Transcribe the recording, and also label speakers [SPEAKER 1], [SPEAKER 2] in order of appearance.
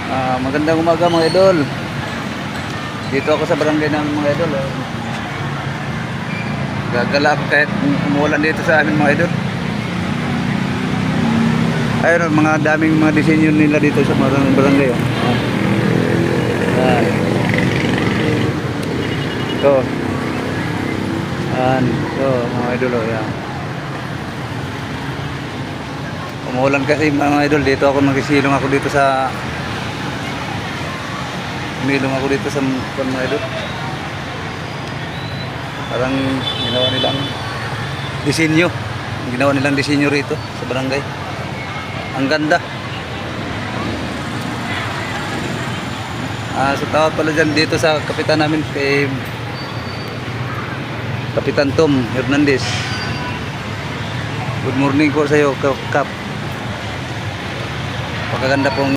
[SPEAKER 1] Magandang umaga mga idol. Dito ako sa barangay namin mga idol. Gagala ako kahit umulan dito sa amin mga idol. Ayun, mga daming mga disenyo nila dito sa barangay. Ayan. Ito. Ayan. Ito mga idol. Ayan. Umulan kasi mga idol. Dito ako nagisilong ako dito sa Umilong ako dito sa mga idol. Parang ginawa nilang disenyo. Ginawa nilang disenyo rito sa barangay. Ang ganda. Sa tawag pala dyan dito sa kapitan namin kay Kapitan Tom Hernandez. Good morning po sa iyo, Kap. Pagkaganda pong